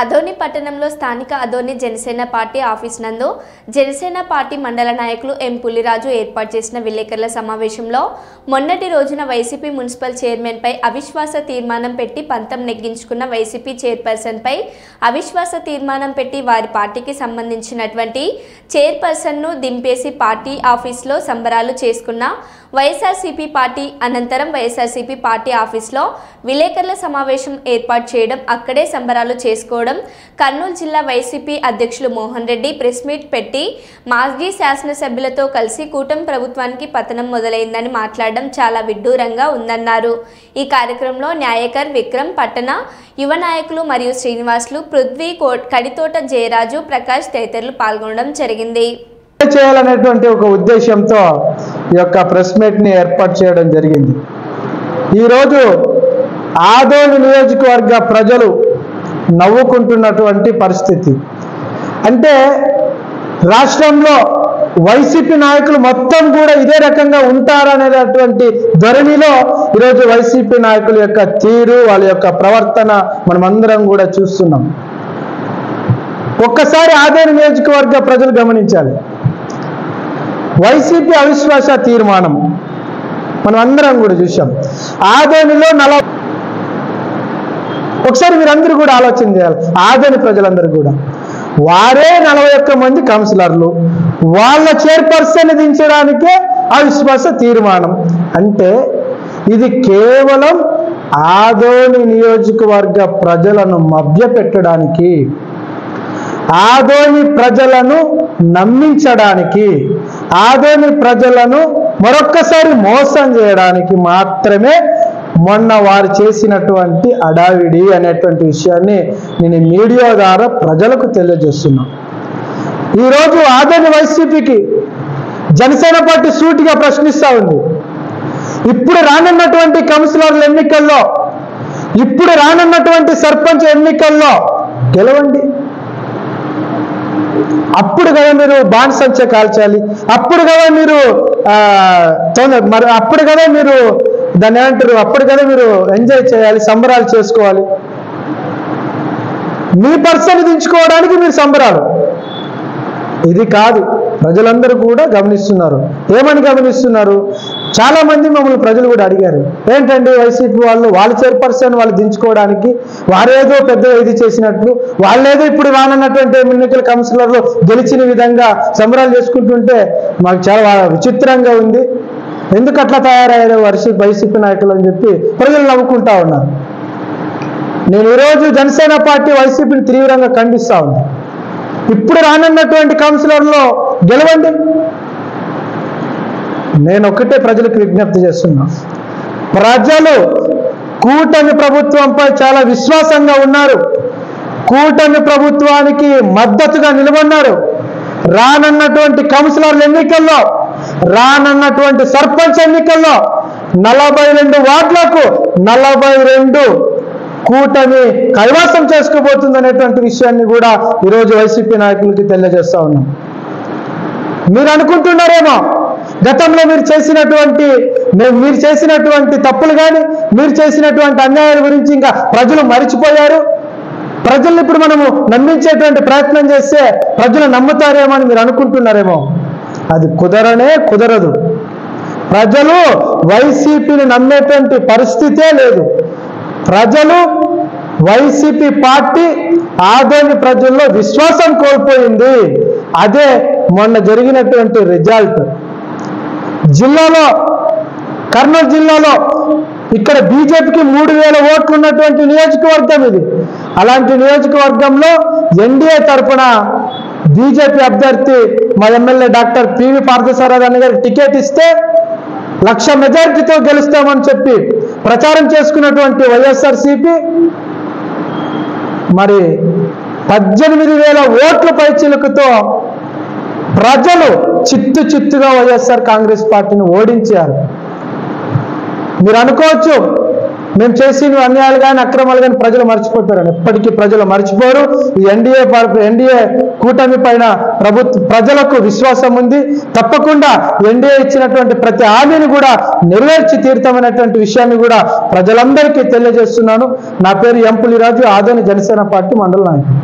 అదోని పట్టణంలో స్థానిక Adoni Janasena party office నందు జనసేన పార్టీ మండల నాయకులు ఎం పులిరాజు ఏర్పాటు చేసిన విలేకరుల సమావేశంలో మొన్నటి రోజున వైసీపీ మున్సిపల్ చైర్మన్ పై అవిశ్వాస తీర్మానం పెట్టి పంతం నెగ్గించుకున్న వైసీపీ చైర్పర్సన్ పై అవిశ్వాస తీర్మానం పెట్టి వారి పార్టీకి సంబంధించినటువంటి చైర్పర్సన్ ను దింపేసి పార్టీ ఆఫీస్లో సంబరాలు చేసుకున్న వైఎస్ఆర్సీపీ పార్టీ అనంతరం వైఎస్ఆర్సీపీ పార్టీ ఆఫీస్లో విలేకరుల సమావేశం ఏర్పాటు చేయడం అక్కడే సంబరాలు చేసుకోవడం కర్నూలు జిల్లా వైసీపీ అధ్యక్షులు మోహన్ రెడ్డి ప్రెస్ మీట్ పెట్టి మాజీ శాసనసభ్యులతో కలిసి కూటమి ప్రభుత్వానికి పతనం మొదలైందని మాట్లాడడం చాలా విడ్డూరంగా ఉందన్నారు. ఈ కార్యక్రమంలో న్యాయకర్ విక్రమ్ పట్టణ యువ నాయకులు మరియు శ్రీనివాసులు పృథ్వీ కడితోట జయరాజు ప్రకాష్ తదితరులు పాల్గొనడం జరిగింది. చేయాలనేటువంటి ఒక ఉద్దేశంతో ఈ యొక్క ప్రెస్ మీట్ ని ఏర్పాటు చేయడం జరిగింది. ఈరోజు ఆదోని నియోజకవర్గ ప్రజలు నవ్వుకుంటున్నటువంటి పరిస్థితి అంటే రాష్ట్రంలో వైసీపీ నాయకులు మొత్తం కూడా ఇదే రకంగా ఉంటారనేటువంటి ధోరణిలో ఈరోజు వైసీపీ నాయకుల యొక్క తీరు వాళ్ళ యొక్క ప్రవర్తన మనమందరం కూడా చూస్తున్నాం. ఒక్కసారి ఆదోని నియోజకవర్గ ప్రజలు గమనించాలి. వైసీపీ అవిశ్వాస తీర్మానం మనం అందరం కూడా చూసాం. ఆదోనిలో ఒకసారి మీరందరూ కూడా ఆలోచన చేయాలి. ఆదోని ప్రజలందరూ కూడా వారే 41 మంది కౌన్సిలర్లు వాళ్ళ చైర్పర్సన్ దించడానికే అవిశ్వాస తీర్మానం అంటే ఇది కేవలం ఆదోని నియోజకవర్గ ప్రజలను మభ్యపెట్టడానికి, ఆదోని ప్రజలను నమ్మించడానికి, ఆదోని ప్రజలను మరొక్కసారి మోసం చేయడానికి మాత్రమే మొన్న వారు చేసినటువంటి అడావిడి అనేటువంటి విషయాన్ని నేను మీడియా ద్వారా ప్రజలకు తెలియజేస్తున్నా. ఈరోజు ఆదోని వైసీపీకి జనసేన పార్టీ సూటిగా ప్రశ్నిస్తూ ఉంది. ఇప్పుడు రానున్నటువంటి కౌన్సిలర్ల ఎన్నికల్లో, ఇప్పుడు రానున్నటువంటి సర్పంచ్ ఎన్నికల్లో గెలవండి. అప్పుడు కదా మీరు బాణసంచ కాల్చాలి, అప్పుడు కదా మీరు అప్పుడు కదా మీరు దాన్ని ఏమంటారు, అప్పుడు కదా మీరు ఎంజాయ్ చేయాలి, సంబరాలు చేసుకోవాలి. మీ పర్సన్ దించుకోవడానికి మీరు సంబరాలు, ఇది కాదు. ప్రజలందరూ కూడా గమనిస్తున్నారు. ఏమని గమనిస్తున్నారు? చాలా మంది మమ్మల్ని ప్రజలు కూడా అడిగారు, ఏంటండి వైసీపీ వాళ్ళ చైర్పర్సన్ వాళ్ళు దించుకోవడానికి వారేదో పెద్ద ఇది చేసినట్లు, వాళ్ళేదో ఇప్పుడు రానున్నటువంటి ఎన్నికల కౌన్సిలర్లు గెలిచిన విధంగా సంబరాలు చేసుకుంటుంటే మాకు చాలా విచిత్రంగా ఉంది, ఎందుకు అట్లా తయారయ్యారు వైసీపీ నాయకులు అని చెప్పి ప్రజలు నవ్వుకుంటా ఉన్నారు. నేను ఈరోజు జనసేన పార్టీ వైసీపీని తీవ్రంగా ఖండిస్తా ఉంది. ఇప్పుడు రానున్నటువంటి కౌన్సిలర్లో గెలవండి. నేను ఒక్కటే ప్రజలకు విజ్ఞప్తి చేస్తున్నా, ప్రజలు కూటమి ప్రభుత్వంపై చాలా విశ్వాసంగా ఉన్నారు, కూటమి ప్రభుత్వానికి మద్దతుగా నిలబడినారు. రానున్నటువంటి కౌన్సిలర్ల ఎన్నికల్లో, రానున్నటువంటి సర్పంచ్ ఎన్నికల్లో 42 వార్డులకు 42 కూటమి కైవాసం చేసుకోబోతుంది అనేటువంటి విషయాన్ని కూడా ఈరోజు వైసీపీ నాయకులకి తెలియజేస్తా ఉన్నాం. మీరు అనుకుంటున్నారేమో గతంలో మీరు చేసినటువంటి తప్పులు కానీ మీరు చేసినటువంటి అన్యాయాల గురించి ఇంకా ప్రజలు మరిచిపోయారు, ప్రజల్ని ఇప్పుడు మనము నమ్మించేటువంటి ప్రయత్నం చేస్తే ప్రజలు నమ్ముతారేమో అని మీరు అనుకుంటున్నారేమో. అది కుదరదు. ప్రజలు వైసీపీని నమ్మేటువంటి పరిస్థితే లేదు. ప్రజలు వైసీపీ పార్టీ ఆదోని ప్రజల్లో విశ్వాసం కోల్పోయింది. అదే మొన్న జరిగినటువంటి రిజల్ట్. జిల్లాలో, కర్నూలు జిల్లాలో ఇక్కడ బీజేపీకి 3000 ఓట్లు ఉన్నటువంటి నియోజకవర్గం ఇది. అలాంటి నియోజకవర్గంలో ఎన్డీఏ తరఫున బీజేపీ అభ్యర్థి మా ఎమ్మెల్యే డాక్టర్ పివి పార్థసారథి గారికి టికెట్ ఇస్తే 1,00,000 మెజారిటీతో గెలుస్తామని చెప్పి ప్రచారం చేసుకున్నటువంటి వైఎస్ఆర్సీపీ మరి 18,000 ఓట్ల పైచిలుకుతో ప్రజలు చిత్తుగా వైఎస్ఆర్ కాంగ్రెస్ పార్టీని ఓడించారు. మీరు అనుకోవచ్చు మేము చేసిన అన్యాయాలు కానీ అక్రమాలు కానీ ప్రజలు మర్చిపోతారని. ఎప్పటికీ ప్రజలు మర్చిపోరు. ఈ ఎన్డీఏ కూటమి పైన ప్రజలకు విశ్వాసం ఉంది. తప్పకుండా ఎన్డీఏ ఇచ్చినటువంటి ప్రతి హామీని కూడా నెరవేర్చి తీరుతామనేటువంటి విషయాన్ని కూడా ప్రజలందరికీ తెలియజేస్తున్నాను. నా పేరు ఎం పులిరాజు, ఆదోని జనసేన పార్టీ మండల నాయకుడు.